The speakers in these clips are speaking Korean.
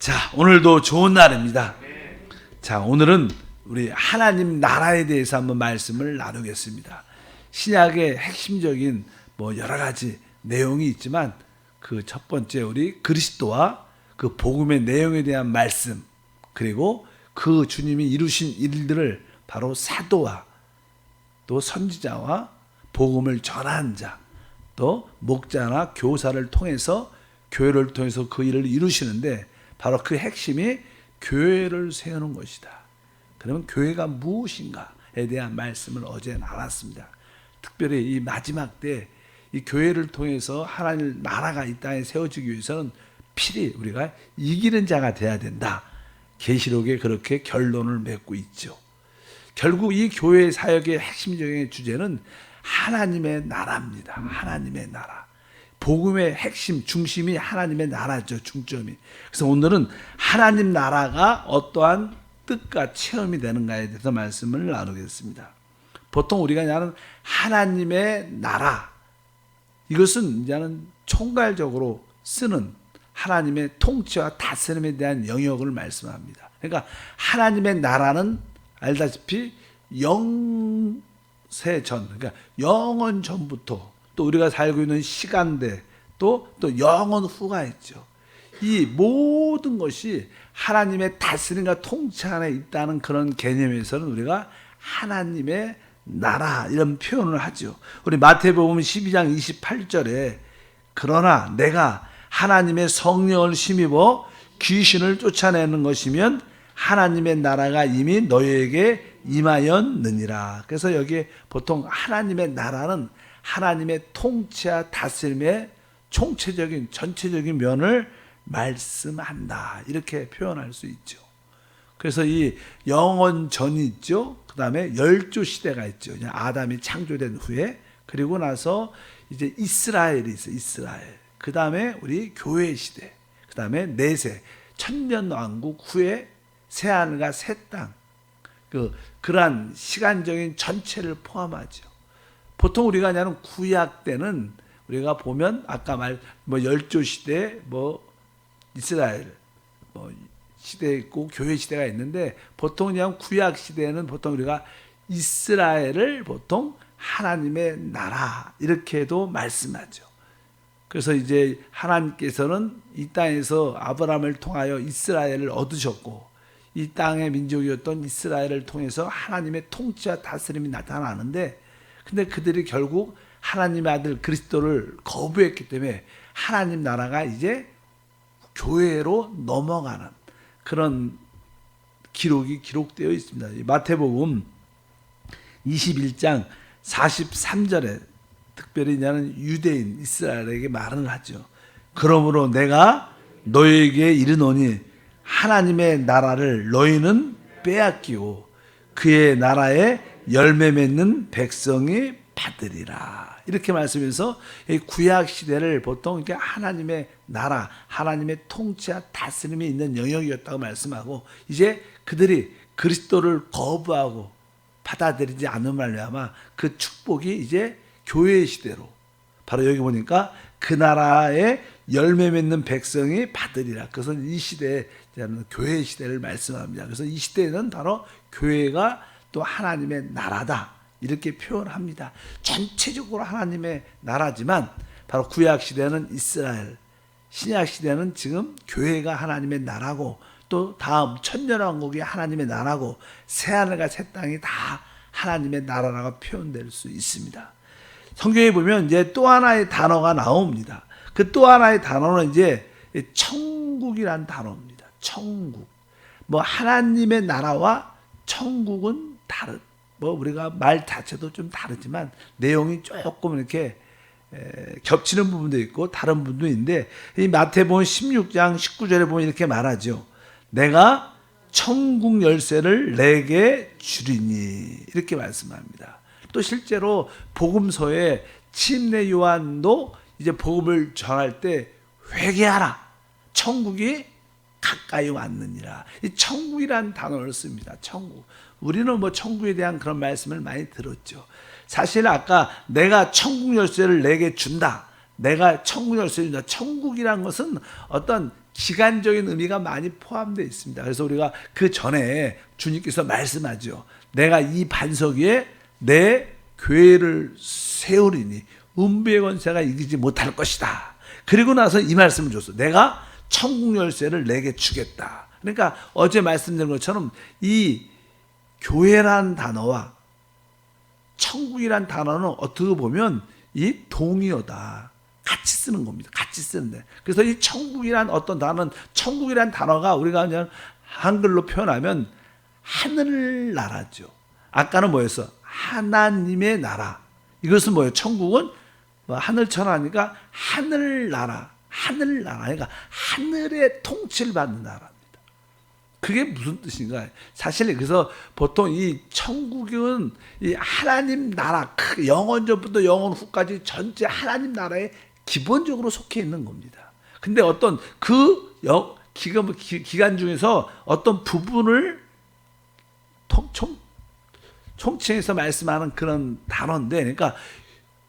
자, 오늘도 좋은 날입니다. 자, 오늘은 우리 하나님 나라에 대해서 한번 말씀을 나누겠습니다. 신약의 핵심적인 여러 가지 내용이 있지만 그 첫 번째 우리 그리스도와 그 복음의 내용에 대한 말씀, 그리고 그 주님이 이루신 일들을 바로 사도와 또 선지자와 복음을 전한 자, 또 목자나 교사를 통해서 교회를 통해서 그 일을 이루시는데 바로 그 핵심이 교회를 세우는 것이다. 그러면 교회가 무엇인가에 대한 말씀을 어제 나눴습니다. 특별히 이 마지막 때 이 교회를 통해서 하나님 나라가 이 땅에 세워지기 위해서는 필히 우리가 이기는 자가 돼야 된다. 계시록에 그렇게 결론을 맺고 있죠. 결국 이 교회 사역의 핵심적인 주제는 하나님의 나라입니다. 하나님의 나라. 복음의 핵심, 중심이 하나님의 나라죠. 중점이. 그래서 오늘은 하나님 나라가 어떠한 뜻과 체험이 되는가에 대해서 말씀을 나누겠습니다. 보통 우리가 하는 하나님의 나라, 이것은 이제는 총괄적으로 쓰는 하나님의 통치와 다스림에 대한 영역을 말씀합니다. 그러니까 하나님의 나라는 알다시피 영세 전, 그러니까 영원 전부터 또 우리가 살고 있는 시간대 또 영원 후가 있죠. 이 모든 것이 하나님의 다스림과 통치 안에 있다는 그런 개념에서는 우리가 하나님의 나라 이런 표현을 하죠. 우리 마태복음 12장 28절에 그러나 내가 하나님의 성령을 힘입어 귀신을 쫓아내는 것이면 하나님의 나라가 이미 너희에게 임하였느니라. 그래서 여기에 보통 하나님의 나라는 하나님의 통치와 다스림의 총체적인 전체적인 면을 말씀한다. 이렇게 표현할 수 있죠. 그래서 이 영원 전이 있죠. 그 다음에 열조 시대가 있죠. 아담이 창조된 후에. 그리고 나서 이제 이스라엘이 있어요. 이스라엘. 그 다음에 우리 교회 시대. 그 다음에 내세. 천년왕국 후에 새하늘과 새 땅. 그러한 시간적인 전체를 포함하죠. 보통 우리가 하는 구약 때는 우리가 보면 아까 열조 시대, 이스라엘, 시대 있고 교회 시대가 있는데 보통 그냥 구약 시대에는 보통 우리가 이스라엘을 보통 하나님의 나라 이렇게도 말씀하죠. 그래서 이제 하나님께서는 이 땅에서 아브라함을 통하여 이스라엘을 얻으셨고 이 땅의 민족이었던 이스라엘을 통해서 하나님의 통치와 다스림이 나타나는데 근데 그들이 결국 하나님의 아들 그리스도를 거부했기 때문에 하나님 나라가 이제 교회로 넘어가는 그런 기록이 기록되어 있습니다. 마태복음 21장 43절에 특별히 이제는 유대인 이스라엘에게 말을 하죠. 그러므로 내가 너희에게 이르노니 하나님의 나라를 너희는 빼앗기고 그의 나라에 열매 맺는 백성이 받으리라. 이렇게 말씀해서 구약 시대를 보통 이렇게 하나님의 나라, 하나님의 통치와 다스림이 있는 영역이었다고 말씀하고 이제 그들이 그리스도를 거부하고 받아들이지 않은 말미암아 그 축복이 이제 교회 시대로 바로 여기 보니까 그 나라에 열매 맺는 백성이 받으리라. 그래서 이 시대에 교회 시대를 말씀합니다. 그래서 이 시대는 바로 교회가 또 하나님의 나라다. 이렇게 표현합니다. 전체적으로 하나님의 나라지만 바로 구약 시대는 이스라엘, 신약 시대는 지금 교회가 하나님의 나라고 또 다음 천년왕국이 하나님의 나라고 새하늘과 새 땅이 다 하나님의 나라라고 표현될 수 있습니다. 성경에 보면 이제 또 하나의 단어가 나옵니다. 그 또 하나의 단어는 이제 천국이란 단어입니다. 천국. 하나님의 나라와 천국은 다른. 우리가 말 자체도 좀 다르지만 내용이 조금 이렇게 겹치는 부분도 있고 다른 부분도 있는데 이 마태복음 16장 19절에 보면 이렇게 말하죠. 내가 천국 열쇠를 내게 주리니 이렇게 말씀합니다. 또 실제로 복음서에 침례 요한도 이제 복음을 전할 때 회개하라. 천국이 가까이 왔느니라. 이 천국이라는 단어를 씁니다. 천국. 우리는 천국에 대한 그런 말씀을 많이 들었죠. 사실 아까 내가 천국 열쇠를 내게 준다. 내가 천국 열쇠를 준다. 천국이란 것은 어떤 기간적인 의미가 많이 포함되어 있습니다. 그래서 우리가 그 전에 주님께서 말씀하죠. 내가 이 반석 위에 내 교회를 세우리니 음부의 권세가 이기지 못할 것이다. 그리고 나서 이 말씀을 줬어. 내가 천국 열쇠를 내게 주겠다. 그러니까 어제 말씀드린 것처럼 이 교회란 단어와 천국이란 단어는 어떻게 보면 이 동의어다. 같이 쓰는 겁니다. 같이 쓰는데. 그래서 이 천국이란 어떤 단어는, 천국이란 단어가 우리가 그냥 한글로 표현하면 하늘나라죠. 아까는 뭐였어? 하나님의 나라. 이것은 뭐예요? 천국은 하늘천하니까 하늘나라. 하늘나라. 그러니까 하늘의 통치를 받는 나라입니다. 그게 무슨 뜻인가? 사실 그래서 보통 이 천국은 이 하나님 나라, 영원 전부터 영원 후까지 전체 하나님 나라에 기본적으로 속해 있는 겁니다. 근데 어떤 그 기간 중에서 어떤 부분을 총칭해서 말씀하는 그런 단어인데, 그러니까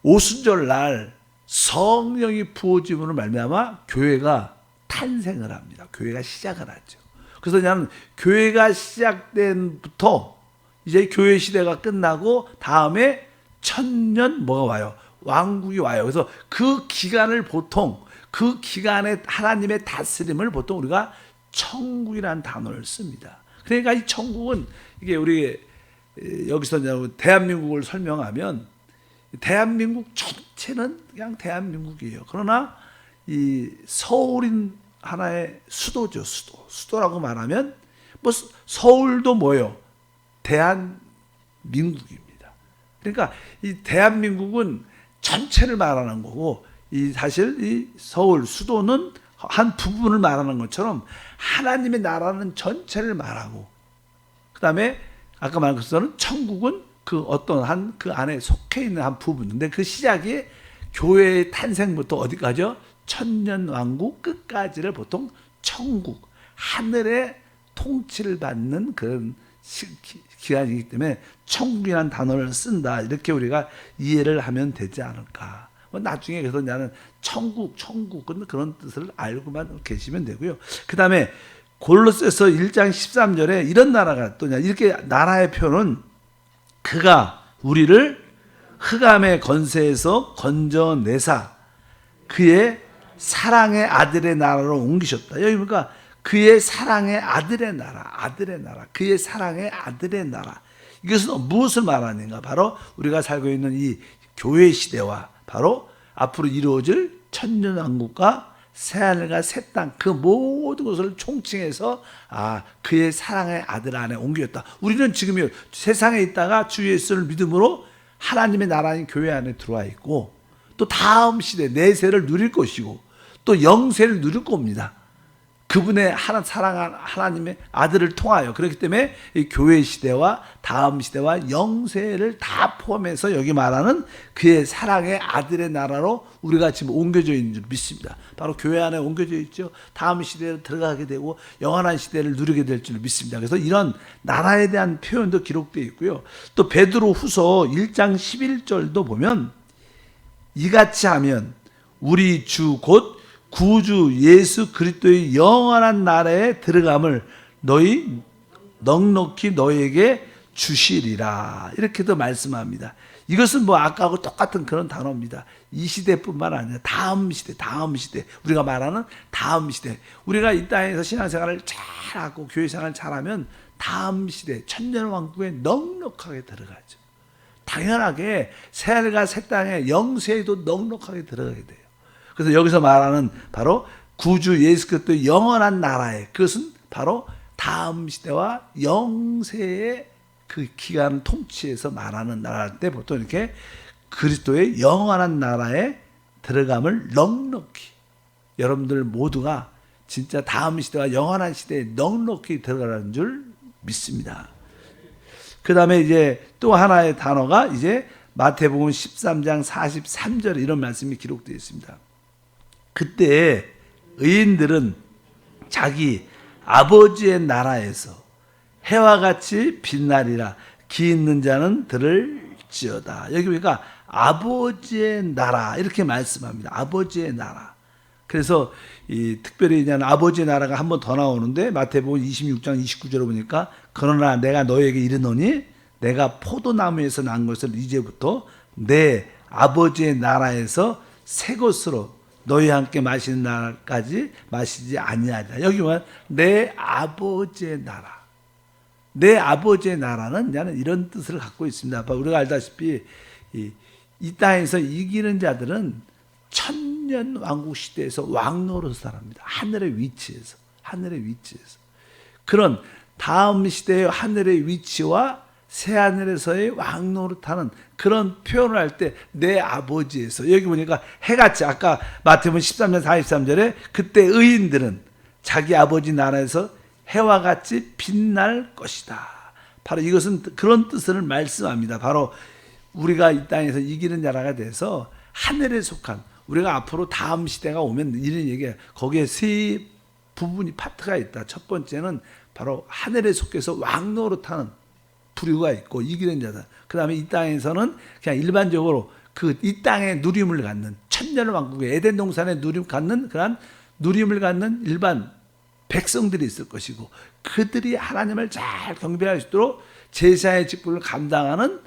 오순절 날 성령이 부어짐으로 말미암아 교회가 탄생을 합니다. 교회가 시작을 하죠. 그래서 그냥 교회가 시작된부터 이제 교회 시대가 끝나고 다음에 천년 뭐가 와요? 왕국이 와요. 그래서 그 기간을 보통 그 기간에 하나님의 다스림을 보통 우리가 천국이라는 단어를 씁니다. 그러니까 이 천국은 이게 우리 여기서 대한민국을 설명하면 대한민국 전체는 그냥 대한민국이에요. 그러나 이 서울인 하나의 수도죠. 수도라고 말하면 뭐 서울도 뭐예요? 대한민국입니다. 그러니까 이 대한민국은 전체를 말하는 거고, 이 사실 이 서울 수도는 한 부분을 말하는 것처럼 하나님의 나라는 전체를 말하고, 그다음에 아까 말한 것처럼 천국은 그 어떤 한 그 안에 속해 있는 한 부분인데, 그 시작이 교회의 탄생부터 어디까지요? 천년왕국 끝까지를 보통 천국, 하늘의 통치를 받는 그런 기간이기 때문에 천국이라는 단어를 쓴다. 이렇게 우리가 이해를 하면 되지 않을까. 나중에 그래서 나는 천국은 그런 뜻을 알고만 계시면 되고요. 그 다음에 골로새서 1장 13절에 이런 나라가 또냐, 이렇게 나라의 표현은 그가 우리를 흑암의 건세에서 건져내사 그의 사랑의 아들의 나라로 옮기셨다. 여기 보니까 그의 사랑의 아들의 나라, 그의 사랑의 아들의 나라. 이것은 무엇을 말하는가? 바로 우리가 살고 있는 이 교회 시대와 바로 앞으로 이루어질 천년왕국과 새하늘과 새 땅, 그 모든 것을 총칭해서 그의 사랑의 아들 안에 옮겼다. 우리는 지금 세상에 있다가 주 예수를 믿음으로 하나님의 나라인 교회 안에 들어와 있고, 또 다음 시대 내세를 누릴 것이고 또 영세를 누릴 겁니다. 그분의 사랑한 하나님의 아들을 통하여. 그렇기 때문에 이 교회 시대와 다음 시대와 영세를 다 포함해서 여기 말하는 그의 사랑의 아들의 나라로 우리가 지금 옮겨져 있는 줄 믿습니다. 바로 교회 안에 옮겨져 있죠. 다음 시대에 들어가게 되고 영원한 시대를 누리게 될 줄 믿습니다. 그래서 이런 나라에 대한 표현도 기록되어 있고요. 또 베드로 후서 1장 11절도 보면 이같이 하면 우리 주 곧 구주 예수 그리스도의 영원한 나라에 들어감을 너희 넉넉히 너에게 주시리라. 이렇게도 말씀합니다. 이것은 뭐 아까하고 똑같은 그런 단어입니다. 이 시대뿐만 아니라 다음 시대. 우리가 말하는 다음 시대. 우리가 이 땅에서 신앙생활을 잘하고 교회생활을 잘하면 다음 시대 천년왕국에 넉넉하게 들어가죠. 당연하게 새하늘과 새 땅에 영세에도 넉넉하게 들어가게 돼요. 그래서 여기서 말하는 바로 구주 예수 그리스도의 영원한 나라에, 그것은 바로 다음 시대와 영세의 그 기간 통치에서 말하는 나라인데, 보통 이렇게 그리스도의 영원한 나라에 들어감을 넉넉히, 여러분들 모두가 진짜 다음 시대와 영원한 시대에 넉넉히 들어가는 줄 믿습니다. 그 다음에 이제 또 하나의 단어가 이제 마태복음 13장 43절에 이런 말씀이 기록되어 있습니다. 그때 의인들은 자기 아버지의 나라에서 해와 같이 빛나리라. 기 있는 자는 들을지어다. 여기 보니까 아버지의 나라 이렇게 말씀합니다. 아버지의 나라. 그래서 이 특별히 그냥 아버지의 나라가 한 번 더 나오는데 마태복음 26장 29절에 보니까 그러나 내가 너에게 이르노니 내가 포도나무에서 난 것을 이제부터 내 아버지의 나라에서 새 것으로 너희와 함께 마시는 날까지 마시지 아니하리라. 여기 보면 내 아버지의 나라. 내 아버지의 나라는 나는 이런 뜻을 갖고 있습니다. 우리가 알다시피 이 땅에서 이기는 자들은 천년 왕국 시대에서 왕노릇을 살합니다. 하늘의 위치에서. 그런 다음 시대의 하늘의 위치와 새하늘에서의 왕노릇하는 그런 표현을 할 때 내 아버지에서, 여기 보니까 해같이, 아까 마태복음 13장 43절에 그때 의인들은 자기 아버지 나라에서 해와 같이 빛날 것이다. 바로 이것은 그런 뜻을 말씀합니다. 바로 우리가 이 땅에서 이기는 나라가 돼서 하늘에 속한, 우리가 앞으로 다음 시대가 오면 이런 얘기예요. 거기에 세 부분이 파트가 있다. 첫 번째는 바로 하늘에 속해서 왕노릇하는 부류가 있고 이기는 자다. 그 다음에 이 땅에서는 그냥 일반적으로 이 땅의 누림을 갖는, 천년 왕국의 에덴 동산의 누림을 갖는 일반 백성들이 있을 것이고, 그들이 하나님을 잘 경배할 수 있도록 제사의 직분을 감당하는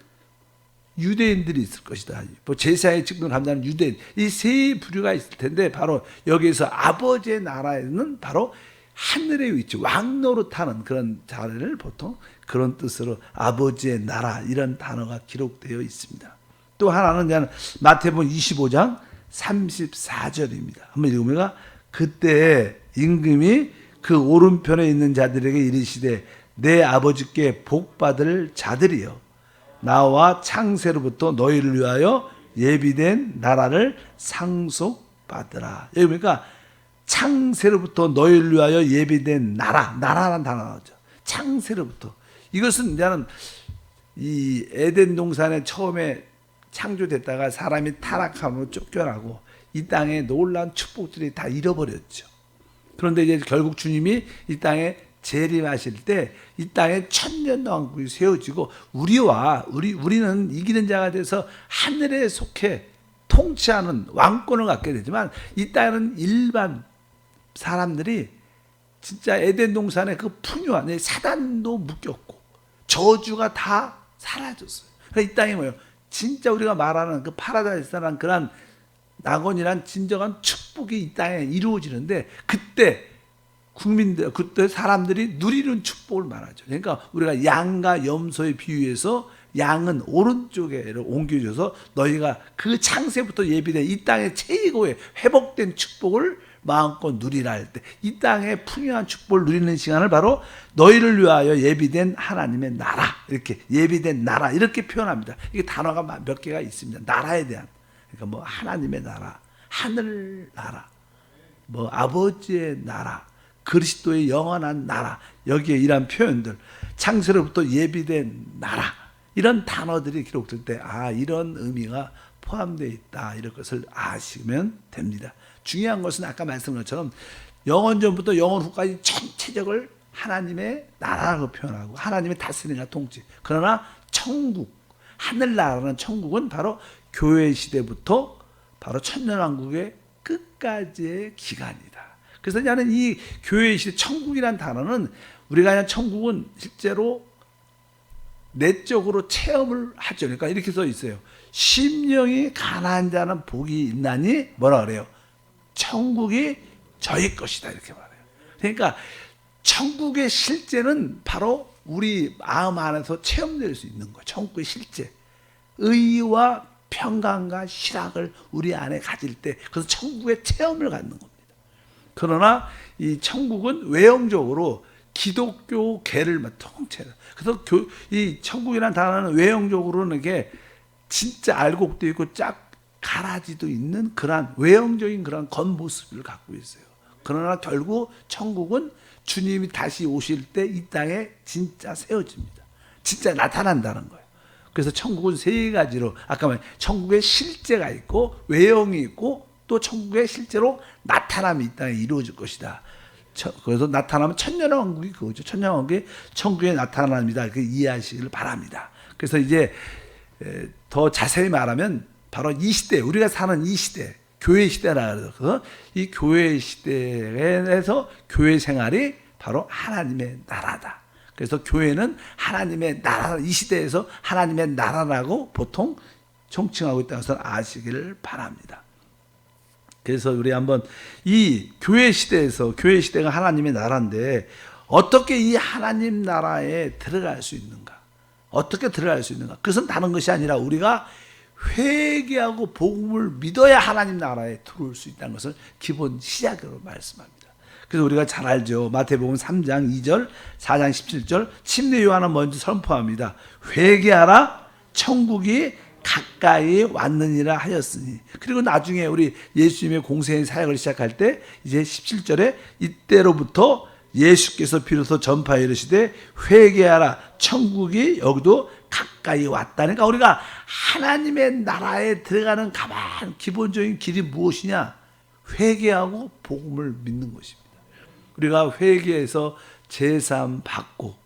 유대인들이 있을 것이다. 제사의 직분을 감당하는 유대인, 이 세 부류가 있을 텐데, 바로 여기에서 아버지의 나라에는 바로 하늘의 위치, 왕노릇하는 그런 자리를 보통 그런 뜻으로 아버지의 나라, 이런 단어가 기록되어 있습니다. 또 하나는 마태복음 25장 34절입니다. 한번 읽어보면, 그때 임금이 그 오른편에 있는 자들에게 이르시되 내 아버지께 복받을 자들이여 나와 창세로부터 너희를 위하여 예비된 나라를 상속받으라. 여기 보니까 창세로부터 너희를 위하여 예비된 나라라는 단어 나오죠. 창세로부터. 이것은 이제는 이 에덴 동산에 처음에 창조됐다가 사람이 타락함으로 쫓겨나고 이 땅에 놀라운 축복들이 다 잃어버렸죠. 그런데 이제 결국 주님이 이 땅에 재림하실 때 이 땅에 천년 왕국이 세워지고 우리는 이기는 자가 돼서 하늘에 속해 통치하는 왕권을 갖게 되지만, 이 땅에는 일반 사람들이 진짜 에덴 동산의 그 풍요한 사단도 묶였고 저주가 다 사라졌어요. 그러니까 이 땅이 뭐예요? 진짜 우리가 말하는 그 파라다이스라는 그런 낙원이란 진정한 축복이 이 땅에 이루어지는데, 그때 사람들이 누리는 축복을 말하죠. 그러니까 우리가 양과 염소에 비유해서 양은 오른쪽에 옮겨줘서 너희가 그 창세부터 예비된 이 땅의 최고의 회복된 축복을 마음껏 누리라 할 때, 이 땅의 풍요한 축복을 누리는 시간을 바로 너희를 위하여 예비된 하나님의 나라, 이렇게 예비된 나라, 이렇게 표현합니다. 이게 단어가 몇 개가 있습니다. 나라에 대한, 그러니까 하나님의 나라, 하늘 나라, 아버지의 나라, 그리스도의 영원한 나라, 여기에 이런 표현들, 창세로부터 예비된 나라, 이런 단어들이 기록될 때 이런 의미가 포함되어 있다, 이런 것을 아시면 됩니다. 중요한 것은 아까 말씀드린 것처럼 영원전부터 영원 후까지 전체적을 하나님의 나라라고 표현하고 하나님의 다스림과 통치. 그러나 천국, 하늘나라는 천국은 바로 교회 시대부터 바로 천년왕국의 끝까지의 기간이다. 그래서 나는 이 교회 시대, 천국이라는 단어는 우리가 그냥 천국은 실제로 내적으로 체험을 하죠. 그러니까 이렇게 써 있어요. 심령이 가난한 자는 복이 있나니 뭐라 그래요? 천국이 저희 것이다, 이렇게 말해요. 그러니까 천국의 실제는 바로 우리 마음 안에서 체험될 수 있는 거예요. 천국의 실제, 의와 평강과 실학을 우리 안에 가질 때, 그래서 천국의 체험을 갖는 겁니다. 그러나 이 천국은 외형적으로 기독교계를 통째로, 그래서 이 천국이라는 단어는 외형적으로는 이게 진짜 알곡도 있고 짝 가라지도 있는 그런 외형적인 그런 겉모습을 갖고 있어요. 그러나 결국 천국은 주님이 다시 오실 때 이 땅에 진짜 세워집니다. 진짜 나타난다는 거예요. 그래서 천국은 세 가지로, 아까 말한 천국의 실제가 있고 외형이 있고 또 천국의 실제로 나타남이 이 땅에 이루어질 것이다. 그래서 나타나면 천년왕국이 그거죠. 천년왕국이 천국에 나타납니다. 이렇게 이해하시길 바랍니다. 그래서 이제 더 자세히 말하면 바로 이 시대, 우리가 사는 이 시대, 교회 시대라 그래서 이 교회 시대에서 교회 생활이 바로 하나님의 나라다. 그래서 교회는 하나님의 나라, 이 시대에서 하나님의 나라라고 보통 총칭하고 있다는 것을 아시기를 바랍니다. 그래서 우리 한번 이 교회 시대에서, 교회 시대가 하나님의 나라인데 어떻게 이 하나님 나라에 들어갈 수 있는가? 어떻게 들어갈 수 있는가? 그것은 다른 것이 아니라 우리가 회개하고 복음을 믿어야 하나님 나라에 들어올 수 있다는 것을 기본 시작으로 말씀합니다. 그래서 우리가 잘 알죠. 마태복음 3장 2절, 4장 17절, 침례 요한은 먼저 선포합니다. 회개하라, 천국이 가까이 왔느니라 하였으니. 그리고 나중에 우리 예수님의 공생의 사역을 시작할 때 이제 17절에 이때로부터 예수께서 비로소 전파해 이르시되 회개하라, 천국이 여기도 가까이 왔다니까. 우리가 하나님의 나라에 들어가는 가장 기본적인 길이 무엇이냐? 회개하고 복음을 믿는 것입니다. 우리가 회개해서 제사함 받고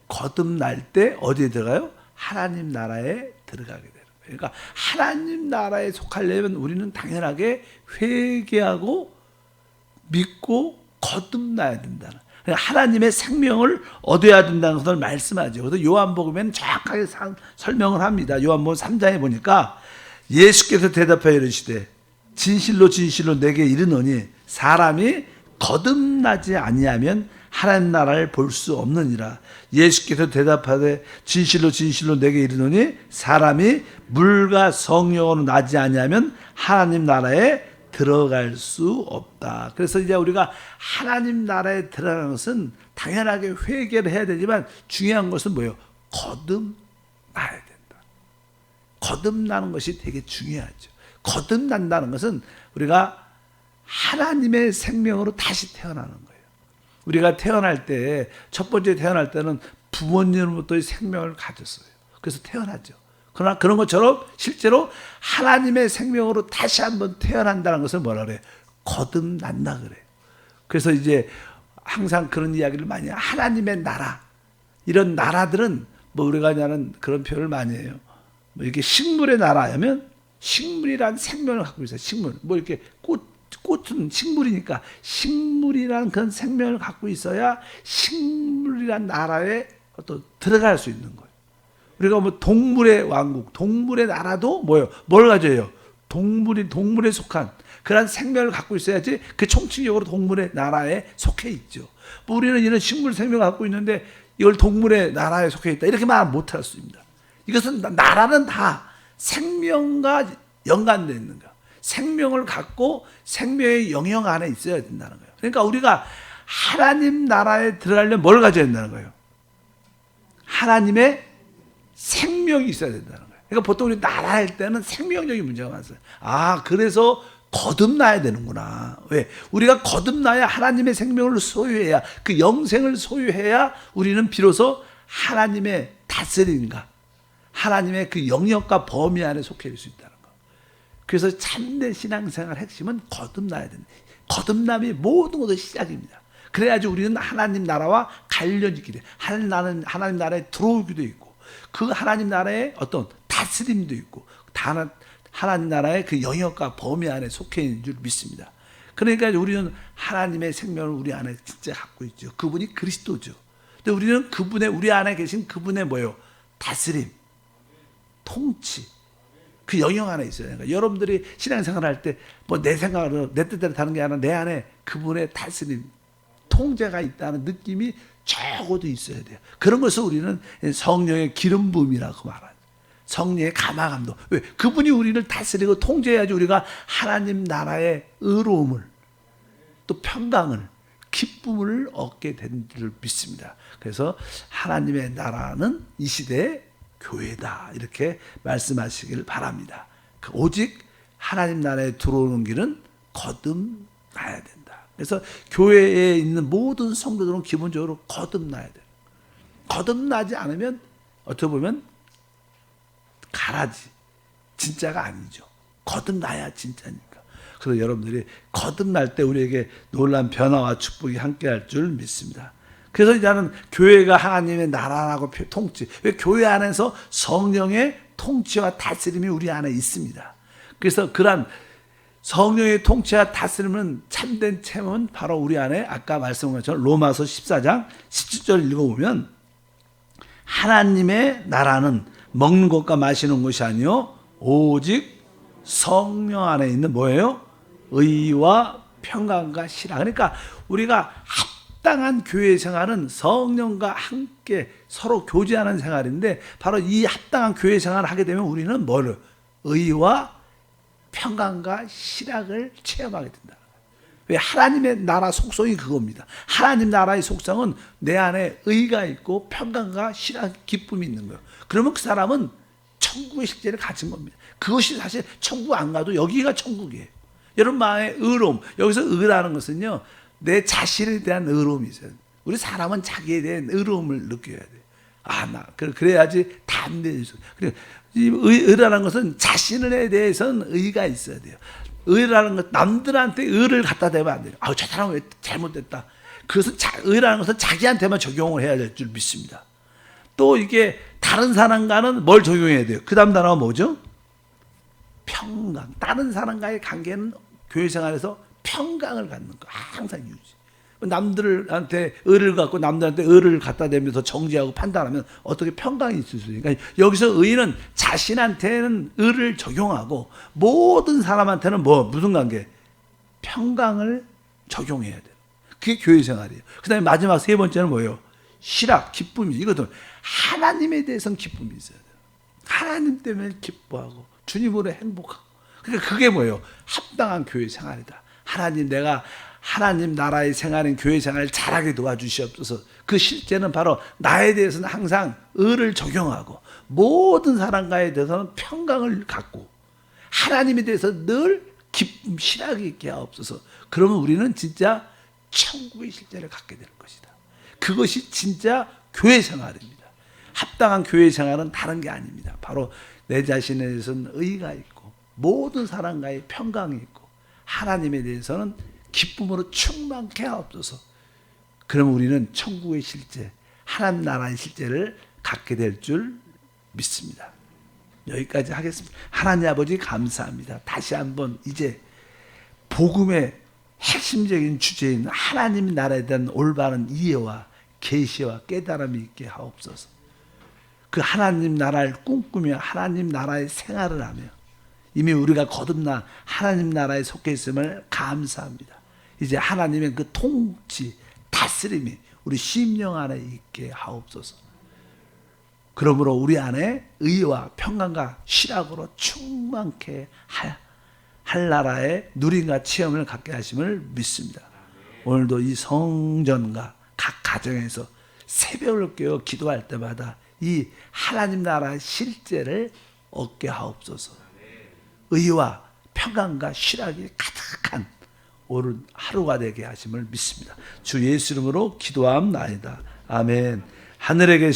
거듭날 때 어디에 들어가요? 하나님 나라에 들어가게 되는 거예요. 그러니까 하나님 나라에 속하려면 우리는 당연하게 회개하고 믿고 거듭나야 된다는, 하나님의 생명을 얻어야 된다는 것을 말씀하죠. 그래서 요한복음에는 정확하게 설명을 합니다. 요한복음 3장에 보니까 예수께서 대답하여 이르시되 진실로 진실로 내게 이르노니 사람이 거듭나지 아니하면 하나님 나라를 볼 수 없느니라. 예수께서 대답하되 진실로 진실로 내게 이르노니 사람이 물과 성령으로 나지 아니하면 하나님 나라에 들어갈 수 없다. 그래서 이제 우리가 하나님 나라에 들어가는 것은 당연하게 회개를 해야 되지만 중요한 것은 뭐예요? 거듭나야 된다. 거듭나는 것이 되게 중요하죠. 거듭난다는 것은 우리가 하나님의 생명으로 다시 태어나는 거예요. 우리가 태어날 때, 첫 번째 태어날 때는 부모님으로부터의 생명을 가졌어요. 그래서 태어나죠. 그러나 그런 것처럼 실제로 하나님의 생명으로 다시 한번 태어난다는 것을 뭐라 그래요? 거듭난다 그래요. 그래서 이제 항상 그런 이야기를 많이 해요. 하나님의 나라. 이런 나라들은 뭐 우리가 하는 그런 표현을 많이 해요. 뭐 이렇게 식물의 나라면 식물이란 생명을 갖고 있어요. 식물. 뭐 이렇게 꽃은 식물이니까 식물이란 그런 생명을 갖고 있어야 식물이란 나라에 어떤 들어갈 수 있는 거예요. 우리가 뭐 동물의 왕국, 동물의 나라도 뭐예요? 뭘 가져요? 동물에 속한 그런 생명을 갖고 있어야지 그 총칭적으로 동물의 나라에 속해 있죠. 뭐 우리는 이런 식물 생명을 갖고 있는데 이걸 동물의 나라에 속해 있다 이렇게 말 못할 수 있습니다. 이것은 나라는 다 생명과 연관되어 있는 거예요. 생명을 갖고 생명의 영역 안에 있어야 된다는 거예요. 그러니까 우리가 하나님 나라에 들어가려면 뭘 가져야 된다는 거예요? 하나님의 생명이 있어야 된다는 거예요. 그러니까 보통 우리 나라 할 때는 생명적인 문제가 많아요. 아, 그래서 거듭나야 되는구나. 왜? 우리가 거듭나야 하나님의 생명을 소유해야, 그 영생을 소유해야 우리는 비로소 하나님의 다스림과 하나님의 그 영역과 범위 안에 속해 있을 수 있다는 거. 그래서 참된 신앙생활 핵심은 거듭나야 된다. 거듭남이 모든 것의 시작입니다. 그래야지 우리는 하나님 나라와 관련이 있게 돼. 하나님 나라에 들어오기도 있고, 그 하나님 나라의 어떤 다스림도 있고, 하나님 나라의 그 영역과 범위 안에 속해 있는 줄 믿습니다. 그러니까 우리는 하나님의 생명을 우리 안에 진짜 갖고 있죠. 그분이 그리스도죠. 근데 우리는 그분의, 우리 안에 계신 그분의 뭐예요? 다스림, 통치, 그 영역 안에 있어요. 그러니까 여러분들이 신앙생활 할 때 뭐 내 생각으로 내 뜻대로 다는 게 아니라 내 안에 그분의 다스림, 통제가 있다는 느낌이 적어도 있어야 돼요. 그런 것을 우리는 성령의 기름 부음이라고 말하죠. 성령의 감화감동. 왜? 그분이 우리를 다스리고 통제해야지 우리가 하나님 나라의 의로움을, 또 평강을, 기쁨을 얻게 된 줄 믿습니다. 그래서 하나님의 나라는 이 시대의 교회다, 이렇게 말씀하시길 바랍니다. 오직 하나님 나라에 들어오는 길은 거듭나야 된다. 그래서 교회에 있는 모든 성도들은 기본적으로 거듭나야 돼요. 거듭나지 않으면 어떻게 보면 가라지, 진짜가 아니죠. 거듭나야 진짜니까. 그래서 여러분들이 거듭날 때 우리에게 놀라운 변화와 축복이 함께할 줄 믿습니다. 그래서 이제는 교회가 하나님의 나라라고 통치. 왜? 교회 안에서 성령의 통치와 다스림이 우리 안에 있습니다. 그래서 그러한 성령의 통치와 다스림은 참된 체험은 바로 우리 안에 아까 말씀한 것처럼 로마서 14장 17절 읽어보면 하나님의 나라는 먹는 것과 마시는 것이 아니요 오직 성령 안에 있는 뭐예요? 의와 평강과 신앙. 그러니까 우리가 합당한 교회 생활은 성령과 함께 서로 교제하는 생활인데 바로 이 합당한 교회 생활을 하게 되면 우리는 뭐를? 의와 평강과 실학을 체험하게 된다. 왜? 하나님의 나라 속성이 그겁니다. 하나님 나라의 속성은 내 안에 의가 있고 평강과 실학, 기쁨이 있는 거예요. 그러면 그 사람은 천국의 실제를 가진 겁니다. 그것이 사실 천국 안 가도 여기가 천국이에요. 여러분 마음의 의로움, 여기서 의라는 것은요 내 자신에 대한 의로움이 있어요. 우리 사람은 자기에 대한 의로움을 느껴야 돼요. 그래야지 담대해져. 이 의라는 것은 자신에 대해서는 의가 있어야 돼요. 의라는 것, 남들한테 의를 갖다 대면 안 돼요. 저 사람은 왜 잘못됐다. 그것은 의라는 것은 자기한테만 적용을 해야 될 줄 믿습니다. 또 이게 다른 사람과는 뭘 적용해야 돼요? 그 다음 단어가 뭐죠? 평강. 다른 사람과의 관계는 교회 생활에서 평강을 갖는 거 항상 유지. 남들한테 의를 갖고 남들한테 의를 갖다 대면서 정지하고 판단하면 어떻게 평강이 있을 수 있을까? 여기서 의는 자신한테는 의를 적용하고 모든 사람한테는 무슨 관계? 평강을 적용해야 돼요. 그게 교회 생활이에요. 그 다음에 마지막 세 번째는 뭐예요? 실학, 기쁨이. 이것도 하나님에 대해서는 기쁨이 있어야 돼요. 하나님 때문에 기뻐하고 주님으로 행복하고. 그러니까 그게 뭐예요? 합당한 교회 생활이다. 내가 하나님 나라의 생활인 교회 생활을 잘하게 도와주시옵소서. 그 실제는 바로 나에 대해서는 항상 의를 적용하고 모든 사람과에 대해서는 평강을 갖고 하나님에 대해서 늘 기쁨, 실학이 있게 하옵소서. 그러면 우리는 진짜 천국의 실제를 갖게 되는 것이다. 그것이 진짜 교회 생활입니다. 합당한 교회 생활은 다른 게 아닙니다. 바로 내 자신에 대해서는 의가 있고 모든 사람과의 평강이 있고 하나님에 대해서는 기쁨으로 충만케 하옵소서. 그러면 우리는 천국의 실제, 하나님 나라의 실제를 갖게 될 줄 믿습니다. 여기까지 하겠습니다. 하나님 아버지 감사합니다. 다시 한번 이제 복음의 핵심적인 주제인 하나님 나라에 대한 올바른 이해와 계시와 깨달음이 있게 하옵소서. 그 하나님 나라를 꿈꾸며 하나님 나라의 생활을 하며 이미 우리가 거듭나 하나님 나라에 속해 있음을 감사합니다. 이제 하나님의 그 통치, 다스림이 우리 심령 안에 있게 하옵소서. 그러므로 우리 안에 의와 평강과 실학으로 충만케 할 나라의 누림과 체험을 갖게 하심을 믿습니다. 오늘도 이 성전과 각 가정에서 새벽을 깨어 기도할 때마다 이 하나님 나라의 실제를 얻게 하옵소서. 의와 평강과 실학이 가득한 오늘 하루가 되게 하심을 믿습니다. 주 예수 이름으로 기도함나이다. 아멘. 하늘에 계신